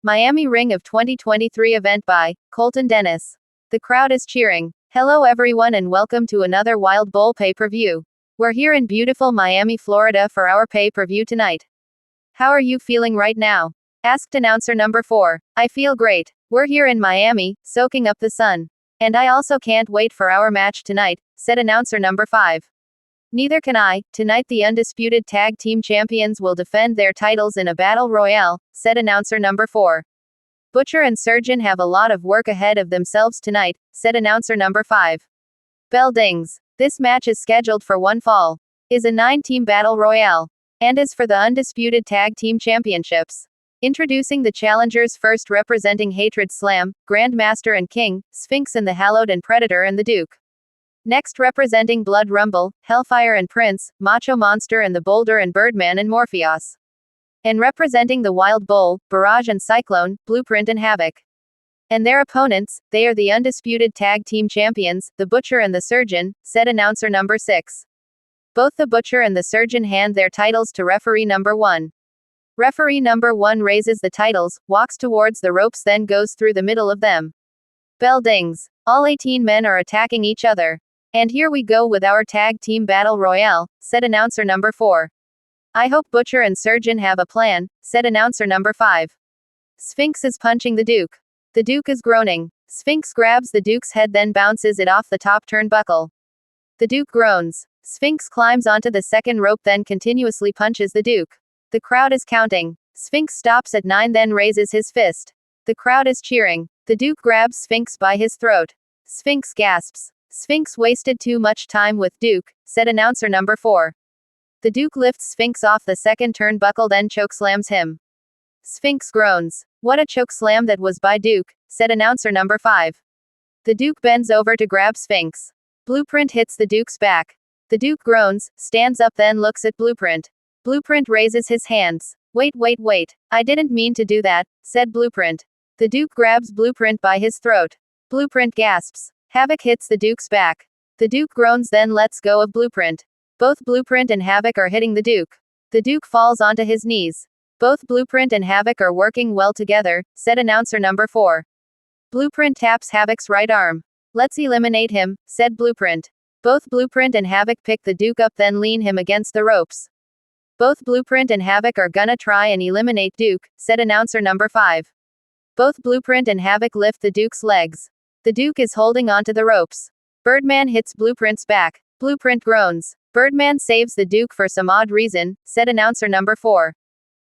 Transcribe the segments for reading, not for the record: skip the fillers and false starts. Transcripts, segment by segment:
Miami Ring of 2023 event by Colton Dennis. The crowd is cheering. Hello everyone and welcome to another Wild Bowl pay-per-view. We're here in beautiful Miami, Florida for our pay-per-view tonight. How are you feeling right now? Asked announcer number 4. I feel great. We're here in Miami, soaking up the sun. And I also can't wait for our match tonight, said announcer number 5. Neither can I. Tonight the undisputed tag team champions will defend their titles in a battle royale, said announcer number 4. Butcher and Surgeon have a lot of work ahead of themselves tonight, said announcer number 5. Bell dings. This match is scheduled for one fall. Is a 9-team battle royale. And is for the undisputed tag team championships. Introducing the challengers first representing Hatred Slam, Grandmaster and King, Sphinx and the Hallowed and Predator and the Duke. Next representing Blood Rumble, Hellfire and Prince, Macho Monster and the Boulder and Birdman and Morpheus. And representing the Wild Bull, Barrage and Cyclone, Blueprint and Havoc. And their opponents, they are the undisputed tag team champions, the Butcher and the Surgeon, said announcer number 6. Both the Butcher and the Surgeon hand their titles to referee number 1. Referee number 1 raises the titles, walks towards the ropes then goes through the middle of them. Bell dings. All 18 men are attacking each other. And here we go with our tag team battle royale, said announcer number 4. I hope Butcher and Surgeon have a plan, said announcer number 5. Sphinx is punching the Duke. The Duke is groaning. Sphinx grabs the Duke's head then bounces it off the top turnbuckle. The Duke groans. Sphinx climbs onto the second rope then continuously punches the Duke. The crowd is counting. Sphinx stops at 9 then raises his fist. The crowd is cheering. The Duke grabs Sphinx by his throat. Sphinx gasps. Sphinx wasted too much time with Duke, said announcer number 4. The Duke lifts Sphinx off the second turnbuckle then chokeslams him. Sphinx groans. What a chokeslam that was by Duke, said announcer number 5. The Duke bends over to grab Sphinx. Blueprint hits the Duke's back. The Duke groans, stands up then looks at Blueprint. Blueprint raises his hands. Wait. I didn't mean to do that, said Blueprint. The Duke grabs Blueprint by his throat. Blueprint gasps. Havoc hits the Duke's back. The Duke groans then lets go of Blueprint. Both Blueprint and Havoc are hitting the Duke. The Duke falls onto his knees. Both Blueprint and Havoc are working well together, said announcer number 4. Blueprint taps Havoc's right arm. Let's eliminate him, said Blueprint. Both Blueprint and Havoc pick the Duke up then lean him against the ropes. Both Blueprint and Havoc are gonna try and eliminate Duke, said announcer number 5. Both Blueprint and Havoc lift the Duke's legs. The Duke is holding onto the ropes. Birdman hits Blueprint's back. Blueprint groans. Birdman saves the Duke for some odd reason, said announcer number 4.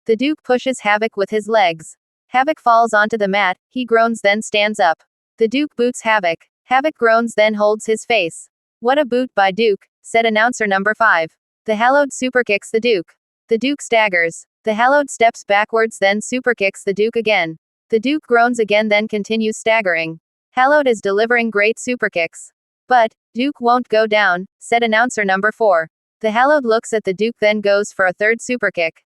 The Duke pushes Havoc with his legs. Havoc falls onto the mat, he groans then stands up. The Duke boots Havoc. Havoc groans then holds his face. What a boot by Duke, said announcer number 5. The Hallowed superkicks the Duke. The Duke staggers. The Hallowed steps backwards then superkicks the Duke again. The Duke groans again then continues staggering. Hallowed is delivering great superkicks. But Duke won't go down, said announcer number 4. The Hallowed looks at the Duke then goes for a third superkick.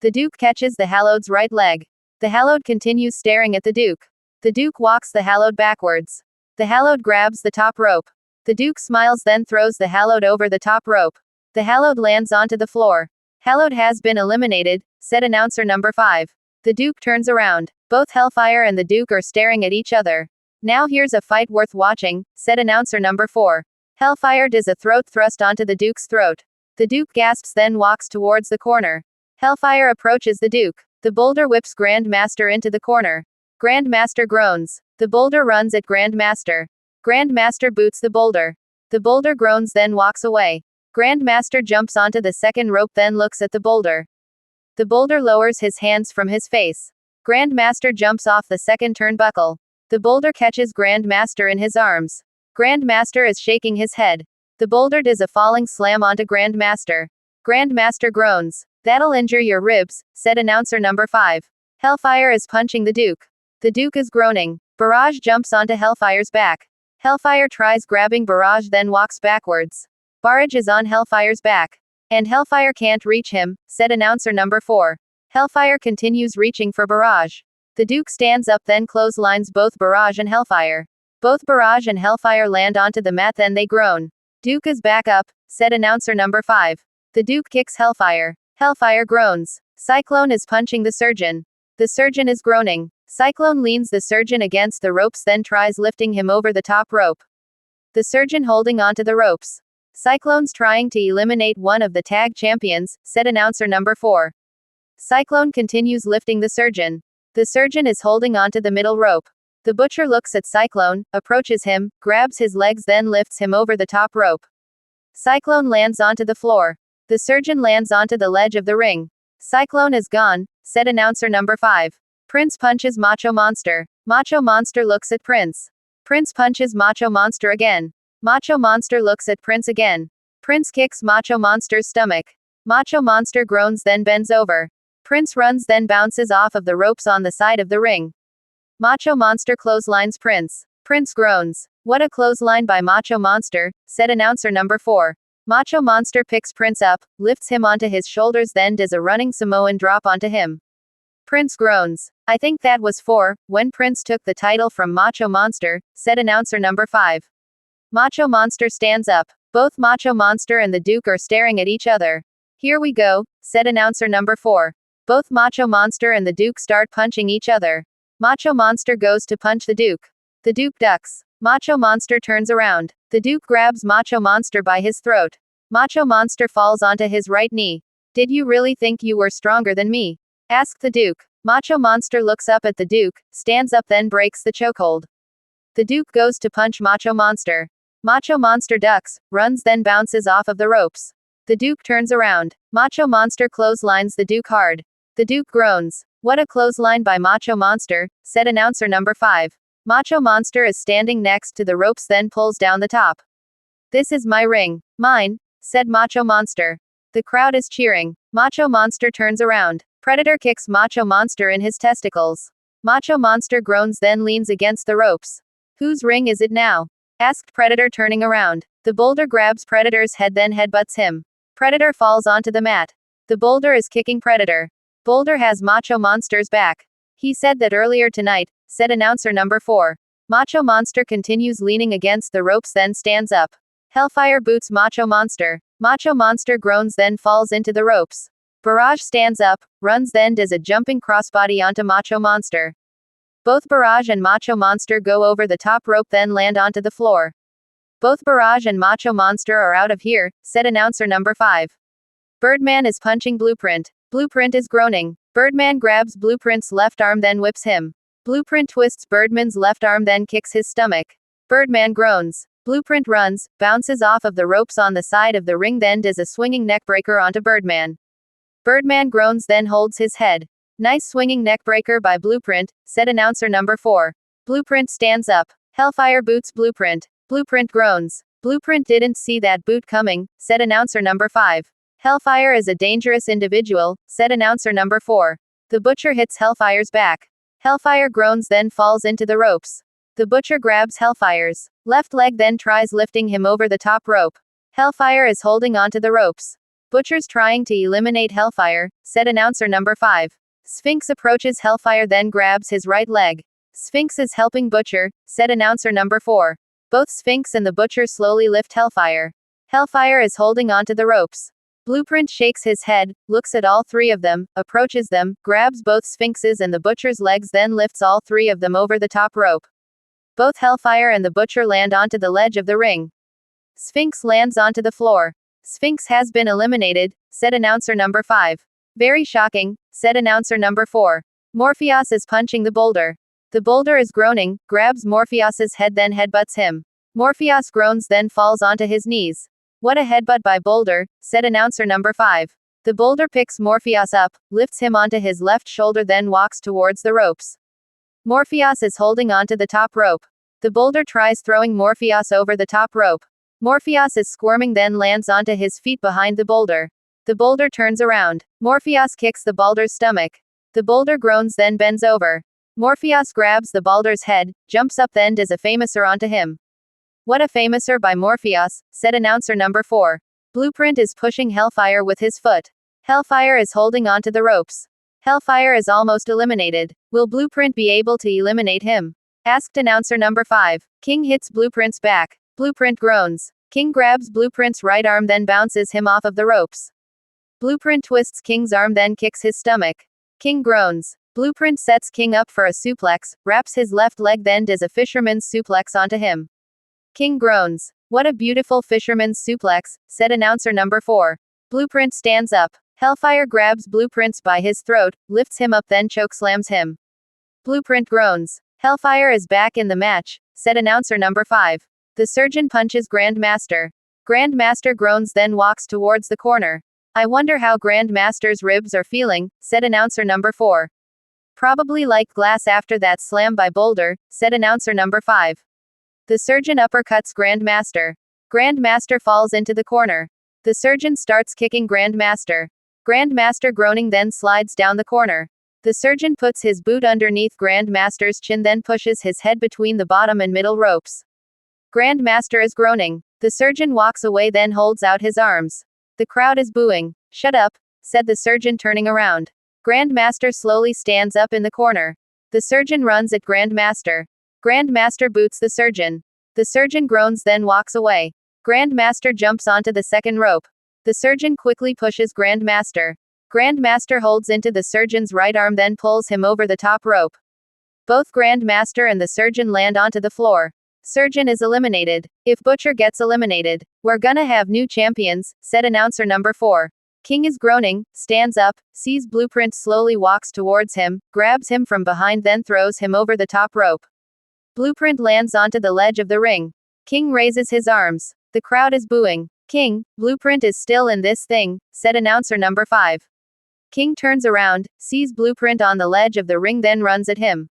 The Duke catches the Hallowed's right leg. The Hallowed continues staring at the Duke. The Duke walks the Hallowed backwards. The Hallowed grabs the top rope. The Duke smiles then throws the Hallowed over the top rope. The Hallowed lands onto the floor. Hallowed has been eliminated, said announcer number 5. The Duke turns around. Both Hellfire and the Duke are staring at each other. Now here's a fight worth watching, said announcer number 4. Hellfire does a throat thrust onto the Duke's throat. The Duke gasps then walks towards the corner. Hellfire approaches the Duke. The Boulder whips Grandmaster into the corner. Grandmaster groans. The Boulder runs at Grandmaster. Grandmaster boots the Boulder. The Boulder groans then walks away. Grandmaster jumps onto the second rope then looks at the Boulder. The Boulder lowers his hands from his face. Grandmaster jumps off the second turnbuckle. The Boulder catches Grandmaster in his arms. Grandmaster is shaking his head. The Boulder does a falling slam onto Grandmaster. Grandmaster groans. That'll injure your ribs, said announcer number 5. Hellfire is punching the Duke. The Duke is groaning. Barrage jumps onto Hellfire's back. Hellfire tries grabbing Barrage then walks backwards. Barrage is on Hellfire's back. And Hellfire can't reach him, said announcer number 4. Hellfire continues reaching for Barrage. The Duke stands up then clotheslines both Barrage and Hellfire. Both Barrage and Hellfire land onto the mat then they groan. Duke is back up, said announcer number 5. The Duke kicks Hellfire. Hellfire groans. Cyclone is punching the Surgeon. The surgeon is groaning. Cyclone leans the surgeon against the ropes, then tries lifting him over the top rope. The surgeon holding onto the ropes. Cyclone's trying to eliminate one of the tag champions, said announcer number 4. Cyclone continues lifting the surgeon. The surgeon is holding onto the middle rope. The butcher looks at Cyclone, approaches him, grabs his legs, then lifts him over the top rope. Cyclone lands onto the floor. The surgeon lands onto the ledge of the ring. Cyclone is gone, said announcer number 5. Prince punches Macho Monster. Macho Monster looks at Prince. Prince punches Macho Monster again. Macho Monster looks at Prince again. Prince kicks Macho Monster's stomach. Macho Monster groans, then bends over. Prince runs, then bounces off of the ropes on the side of the ring. Macho Monster clotheslines Prince. Prince groans. What a clothesline by Macho Monster, said announcer number 4. Macho Monster picks Prince up, lifts him onto his shoulders, then does a running Samoan drop onto him. Prince groans. I think that was 4, when Prince took the title from Macho Monster, said announcer number 5. Macho Monster stands up. Both Macho Monster and the Duke are staring at each other. Here we go, said announcer number 4. Both Macho Monster and the Duke start punching each other. Macho Monster goes to punch the Duke. The Duke ducks. Macho Monster turns around. The Duke grabs Macho Monster by his throat. Macho Monster falls onto his right knee. Did you really think you were stronger than me? Asked the Duke. Macho Monster looks up at the Duke, stands up, then breaks the chokehold. The Duke goes to punch Macho Monster. Macho Monster ducks, runs, then bounces off of the ropes. The Duke turns around. Macho Monster clotheslines the Duke hard. The Duke groans. What a clothesline by Macho Monster, said announcer number 5. Macho Monster is standing next to the ropes, then pulls down the top. This is my ring. Mine, said Macho Monster. The crowd is cheering. Macho Monster turns around. Predator kicks Macho Monster in his testicles. Macho Monster groans, then leans against the ropes. Whose ring is it now? Asked Predator, turning around. The boulder grabs Predator's head, then headbutts him. Predator falls onto the mat. The boulder is kicking Predator. Boulder has Macho Monster's back. He said that earlier tonight, said announcer number 4. Macho Monster continues leaning against the ropes, then stands up. Hellfire boots Macho Monster. Macho Monster groans, then falls into the ropes. Barrage stands up, runs, then does a jumping crossbody onto Macho Monster. Both Barrage and Macho Monster go over the top rope, then land onto the floor. Both Barrage and Macho Monster are out of here, said announcer number 5. Birdman is punching Blueprint. Blueprint is groaning. Birdman grabs Blueprint's left arm, then whips him. Blueprint twists Birdman's left arm, then kicks his stomach. Birdman groans. Blueprint runs, bounces off of the ropes on the side of the ring, then does a swinging neckbreaker onto Birdman. Birdman groans, then holds his head. Nice swinging neckbreaker by Blueprint, said announcer number 4. Blueprint stands up. Hellfire boots Blueprint. Blueprint groans. Blueprint didn't see that boot coming, said announcer number 5. Hellfire is a dangerous individual, said announcer number 4. The butcher hits Hellfire's back. Hellfire groans, then falls into the ropes. The butcher grabs Hellfire's left leg, then tries lifting him over the top rope. Hellfire is holding onto the ropes. Butcher's trying to eliminate Hellfire, said announcer number 5. Sphinx approaches Hellfire, then grabs his right leg. Sphinx is helping Butcher, said announcer number 4. Both Sphinx and the Butcher slowly lift Hellfire. Hellfire is holding onto the ropes. Blueprint shakes his head, looks at all 3 of them, approaches them, grabs both Sphinx's and the Butcher's legs, then lifts all 3 of them over the top rope. Both Hellfire and the Butcher land onto the ledge of the ring. Sphinx lands onto the floor. Sphinx has been eliminated, said announcer number 5. Very shocking, said announcer number 4. Morpheus is punching the boulder. The boulder is groaning, grabs Morpheus's head, then headbutts him. Morpheus groans, then falls onto his knees. What a headbutt by Boulder, said announcer number 5. The boulder picks Morpheus up, lifts him onto his left shoulder, then walks towards the ropes. Morpheus is holding onto the top rope. The boulder tries throwing Morpheus over the top rope. Morpheus is squirming, then lands onto his feet behind the boulder. The boulder turns around. Morpheus kicks the boulder's stomach. The boulder groans, then bends over. Morpheus grabs the boulder's head, jumps up, then does a famouser onto him. What a famouser by Morpheus, said announcer number 4. Blueprint is pushing Hellfire with his foot. Hellfire is holding onto the ropes. Hellfire is almost eliminated. Will Blueprint be able to eliminate him? Asked announcer number 5. King hits Blueprint's back. Blueprint groans. King grabs Blueprint's right arm, then bounces him off of the ropes. Blueprint twists King's arm, then kicks his stomach. King groans. Blueprint sets King up for a suplex, wraps his left leg, then does a fisherman's suplex onto him. King groans. What a beautiful fisherman's suplex, said announcer number 4. Blueprint stands up. Hellfire grabs Blueprint by his throat, lifts him up, then chokeslams him. Blueprint groans. Hellfire is back in the match, said announcer number 5. The surgeon punches Grandmaster. Grandmaster groans, then walks towards the corner. I wonder how Grandmaster's ribs are feeling, said announcer number 4. Probably like glass after that slam by Boulder, said announcer number 5. The surgeon uppercuts Grandmaster. Grandmaster falls into the corner. The surgeon starts kicking Grandmaster. Grandmaster groaning, then slides down the corner. The surgeon puts his boot underneath Grandmaster's chin, then pushes his head between the bottom and middle ropes. Grandmaster is groaning. The surgeon walks away, then holds out his arms. The crowd is booing. Shut up, said the surgeon, turning around. Grandmaster slowly stands up in the corner. The surgeon runs at Grandmaster. Grandmaster boots the surgeon. The surgeon groans, then walks away. Grandmaster jumps onto the second rope. The surgeon quickly pushes Grandmaster. Grandmaster holds into the surgeon's right arm, then pulls him over the top rope. Both Grandmaster and the surgeon land onto the floor. Surgeon is eliminated. If Butcher gets eliminated, we're gonna have new champions, said announcer number 4. King is groaning, stands up, sees Blueprint, slowly walks towards him, grabs him from behind, then throws him over the top rope. Blueprint lands onto the ledge of the ring. King raises his arms. The crowd is booing. King, Blueprint is still in this thing, said announcer number 5. King turns around, sees Blueprint on the ledge of the ring, then runs at him.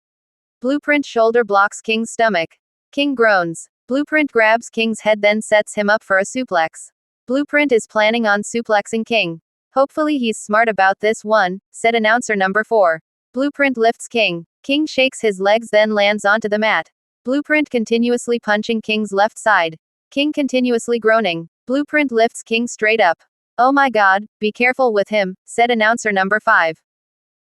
Blueprint shoulder blocks King's stomach. King groans. Blueprint grabs King's head, then sets him up for a suplex. Blueprint is planning on suplexing King. Hopefully he's smart about this one, said announcer number 4. Blueprint lifts King. King shakes his legs, then lands onto the mat. Blueprint continuously punching King's left side. King continuously groaning. Blueprint lifts King straight up. Oh my god, be careful with him, said announcer number 5.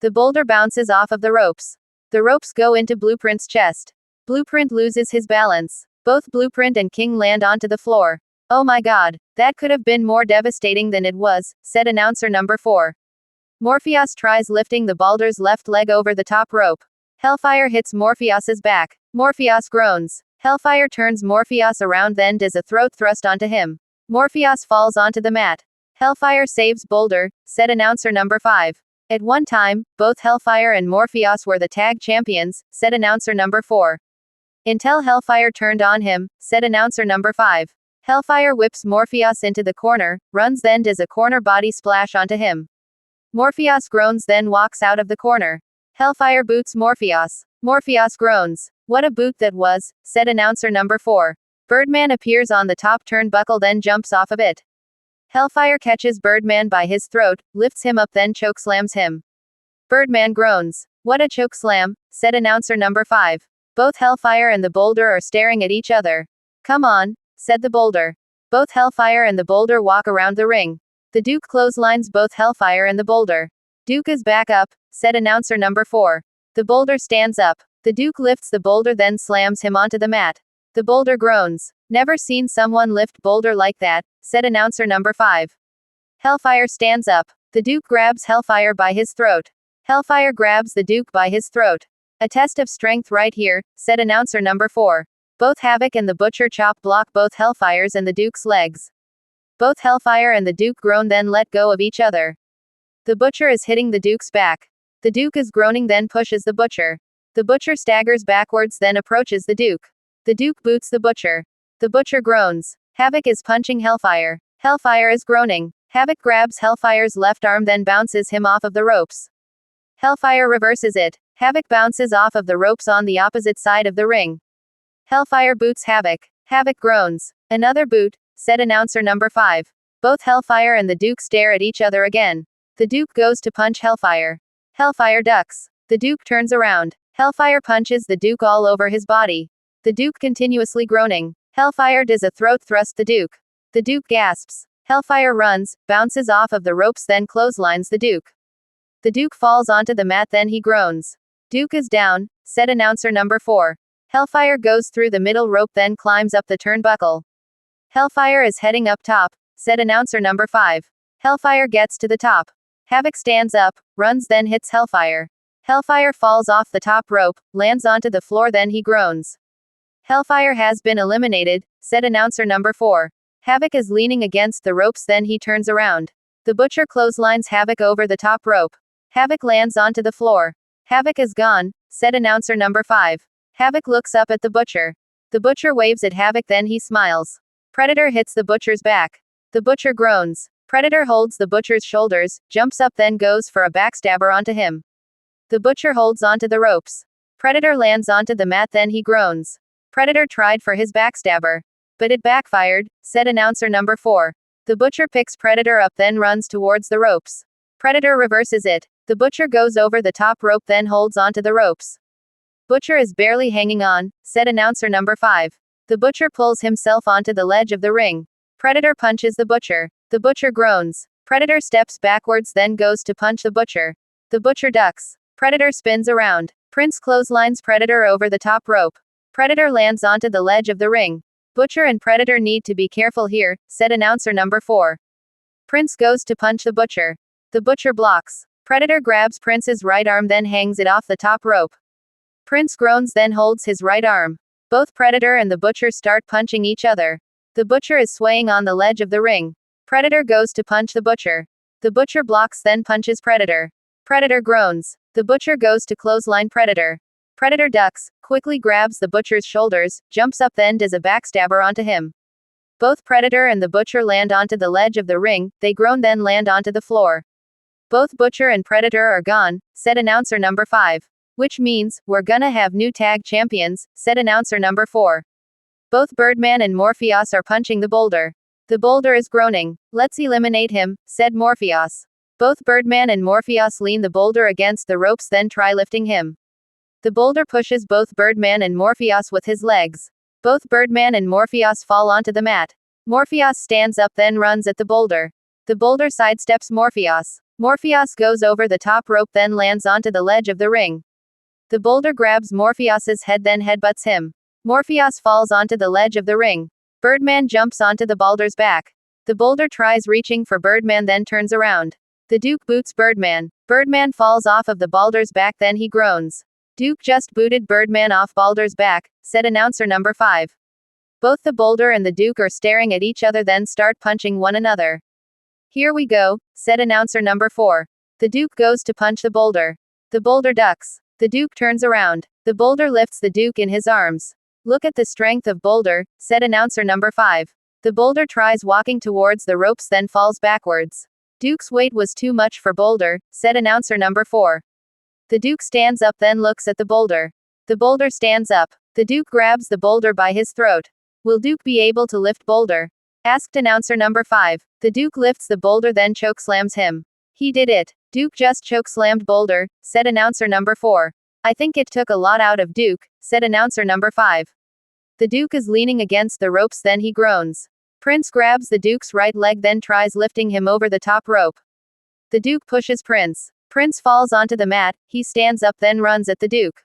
The boulder bounces off of the ropes. The ropes go into Blueprint's chest. Blueprint loses his balance. Both Blueprint and King land onto the floor. Oh my god, that could have been more devastating than it was, said announcer number 4. Morpheus tries lifting the boulder's left leg over the top rope. Hellfire hits Morpheus's back. Morpheus groans. Hellfire turns Morpheus around, then does a throat thrust onto him. Morpheus falls onto the mat. Hellfire saves Boulder, said announcer number 5. At one time, both Hellfire and Morpheus were the tag champions, said announcer number 4. Until Hellfire turned on him, said announcer number 5. Hellfire whips Morpheus into the corner, runs, then does a corner body splash onto him. Morpheus groans, then walks out of the corner. Hellfire boots Morpheus. Morpheus groans. What a boot that was, said announcer number 4. Birdman appears on the top turnbuckle, then jumps off of it. Hellfire catches Birdman by his throat, lifts him up, then chokeslams him. Birdman groans. What a chokeslam, said announcer number 5. Both Hellfire and the Boulder are staring at each other. Come on, said the Boulder. Both Hellfire and the Boulder walk around the ring. The Duke clotheslines both Hellfire and the Boulder. Duke is back up, said announcer number 4. The Boulder stands up. The Duke lifts the Boulder, then slams him onto the mat. The Boulder groans. Never seen someone lift Boulder like that, said announcer number 5. Hellfire stands up. The Duke grabs Hellfire by his throat. Hellfire grabs the Duke by his throat. A test of strength right here, said announcer number 4. Both Havoc and the Butcher chop block both Hellfire's and the Duke's legs. Both Hellfire and the Duke groan, then let go of each other. The Butcher is hitting the Duke's back. The Duke is groaning, then pushes the Butcher. The Butcher staggers backwards, then approaches the Duke. The Duke boots the Butcher. The Butcher groans. Havoc is punching Hellfire. Hellfire is groaning. Havoc grabs Hellfire's left arm, then bounces him off of the ropes. Hellfire reverses it. Havoc bounces off of the ropes on the opposite side of the ring. Hellfire boots Havoc. Havoc groans. Another boot, said announcer number 5. Both Hellfire and the Duke stare at each other again. The Duke goes to punch Hellfire. Hellfire ducks. The Duke turns around. Hellfire punches the Duke all over his body. The Duke continuously groaning. Hellfire does a throat thrust the Duke. The Duke gasps. Hellfire runs, bounces off of the ropes, then clotheslines the Duke. The Duke falls onto the mat, then he groans. Duke is down, said announcer number 4. Hellfire goes through the middle rope, then climbs up the turnbuckle. Hellfire is heading up top, said announcer number 5. Hellfire gets to the top. Havoc stands up, runs, then hits Hellfire. Hellfire falls off the top rope, lands onto the floor, then he groans. Hellfire has been eliminated, said announcer number 4. Havoc is leaning against the ropes, then he turns around. The Butcher clotheslines Havoc over the top rope. Havoc lands onto the floor. Havoc is gone, said announcer number 5. Havoc looks up at the Butcher. The Butcher waves at Havoc, then he smiles. Predator hits the Butcher's back. The Butcher groans. Predator holds the Butcher's shoulders, jumps up, then goes for a backstabber onto him. The Butcher holds onto the ropes. Predator lands onto the mat, then he groans. Predator tried for his backstabber, but it backfired, said announcer number 4. The Butcher picks Predator up, then runs towards the ropes. Predator reverses it. The Butcher goes over the top rope, then holds onto the ropes. Butcher is barely hanging on, said announcer number 5. The Butcher pulls himself onto the ledge of the ring. Predator punches the Butcher. The Butcher groans. Predator steps backwards, then goes to punch the Butcher. The Butcher ducks. Predator spins around. Prince clotheslines Predator over the top rope. Predator lands onto the ledge of the ring. Butcher and Predator need to be careful here, said announcer number 4. Prince goes to punch the Butcher. The Butcher blocks. Predator grabs Prince's right arm, then hangs it off the top rope. Prince groans, then holds his right arm. Both Predator and the Butcher start punching each other. The Butcher is swaying on the ledge of the ring. Predator goes to punch the Butcher. The Butcher blocks, then punches Predator. Predator groans. The Butcher goes to clothesline Predator. Predator ducks, quickly grabs the Butcher's shoulders, jumps up, then does a backstabber onto him. Both Predator and the Butcher land onto the ledge of the ring, they groan, then land onto the floor. Both Butcher and Predator are gone, said announcer number 5. Which means, we're gonna have new tag champions, said announcer number 4. Both Birdman and Morpheus are punching the boulder. The boulder is groaning. Let's eliminate him, said Morpheus. Both Birdman and Morpheus lean the boulder against the ropes, then try lifting him. The boulder pushes both Birdman and Morpheus with his legs. Both Birdman and Morpheus fall onto the mat. Morpheus stands up, then runs at the boulder. The boulder sidesteps Morpheus. Morpheus goes over the top rope, then lands onto the ledge of the ring. The boulder grabs Morpheus's head, then headbutts him. Morpheus falls onto the ledge of the ring. Birdman jumps onto the boulder's back. The boulder tries reaching for Birdman, then turns around. The Duke boots Birdman. Birdman falls off of the boulder's back, then he groans. Duke just booted Birdman off boulder's back, said announcer number 5. Both the boulder and the Duke are staring at each other, then start punching one another. Here we go, said announcer number 4. The Duke goes to punch the boulder. The boulder ducks. The Duke turns around. The boulder lifts the Duke in his arms. Look at the strength of boulder, said announcer number 5. The boulder tries walking towards the ropes, then falls backwards. Duke's weight was too much for boulder, said announcer number 4. The Duke stands up, then looks at the boulder. The boulder stands up. The Duke grabs the boulder by his throat. Will Duke be able to lift boulder? Asked announcer number 5. The Duke lifts the boulder, then chokeslams him. He did it. Duke just chokeslammed boulder, said announcer number 4. I think it took a lot out of Duke, said announcer number 5. The Duke is leaning against the ropes, then he groans. Prince grabs the Duke's right leg, then tries lifting him over the top rope. The Duke pushes Prince. Prince falls onto the mat, he stands up, then runs at the Duke.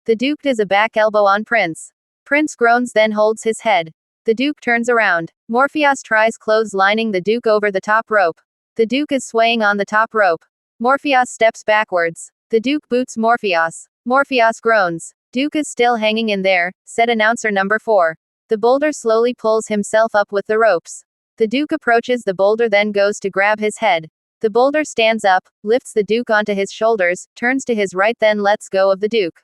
The Duke does a back elbow on Prince. Prince groans, then holds his head. The Duke turns around. Morpheus tries clotheslining the Duke over the top rope. The Duke is swaying on the top rope. Morpheus steps backwards. The Duke boots Morpheus. Morpheus groans. Duke is still hanging in there, said announcer number 4. The boulder slowly pulls himself up with the ropes. The Duke approaches the boulder, then goes to grab his head. The boulder stands up, lifts the Duke onto his shoulders, turns to his right, then lets go of the Duke.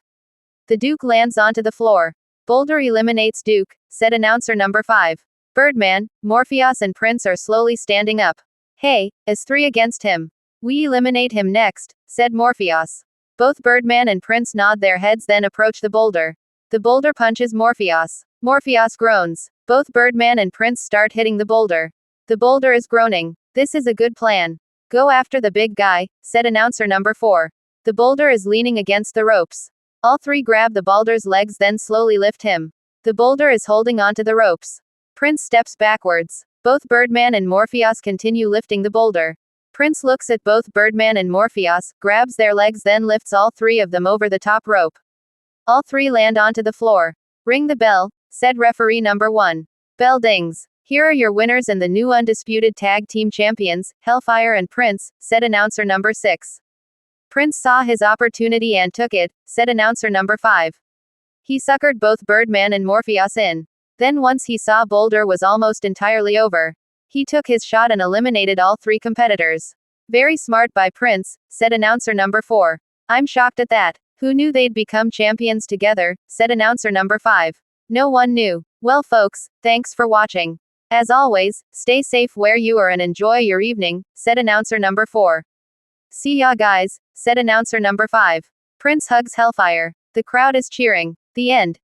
The Duke lands onto the floor. Boulder eliminates Duke, said announcer number 5. Birdman, Morpheus and Prince are slowly standing up. Hey, as 3 against him. We eliminate him next, said Morpheus. Both Birdman and Prince nod their heads, then approach the boulder. The boulder punches Morpheus. Morpheus groans. Both Birdman and Prince start hitting the boulder. The boulder is groaning. This is a good plan. Go after the big guy, said announcer number 4. The boulder is leaning against the ropes. All 3 grab the boulder's legs, then slowly lift him. The boulder is holding onto the ropes. Prince steps backwards. Both Birdman and Morpheus continue lifting the boulder. Prince looks at both Birdman and Morpheus, grabs their legs, then lifts all 3 of them over the top rope. All 3 land onto the floor. Ring the bell, said referee number 1. Bell dings. Here are your winners and the new undisputed tag team champions, Hellfire and Prince, said announcer number 6. Prince saw his opportunity and took it, said announcer number 5. He suckered both Birdman and Morpheus in. Then once he saw Boulder was almost entirely over, he took his shot and eliminated all 3 competitors. Very smart by Prince, said announcer number 4. I'm shocked at that. Who knew they'd become champions together, said announcer number 5. No one knew. Well folks, thanks for watching. As always, stay safe where you are and enjoy your evening, said announcer number 4. See ya guys, said announcer number 5. Prince hugs Hellfire. The crowd is cheering. The end.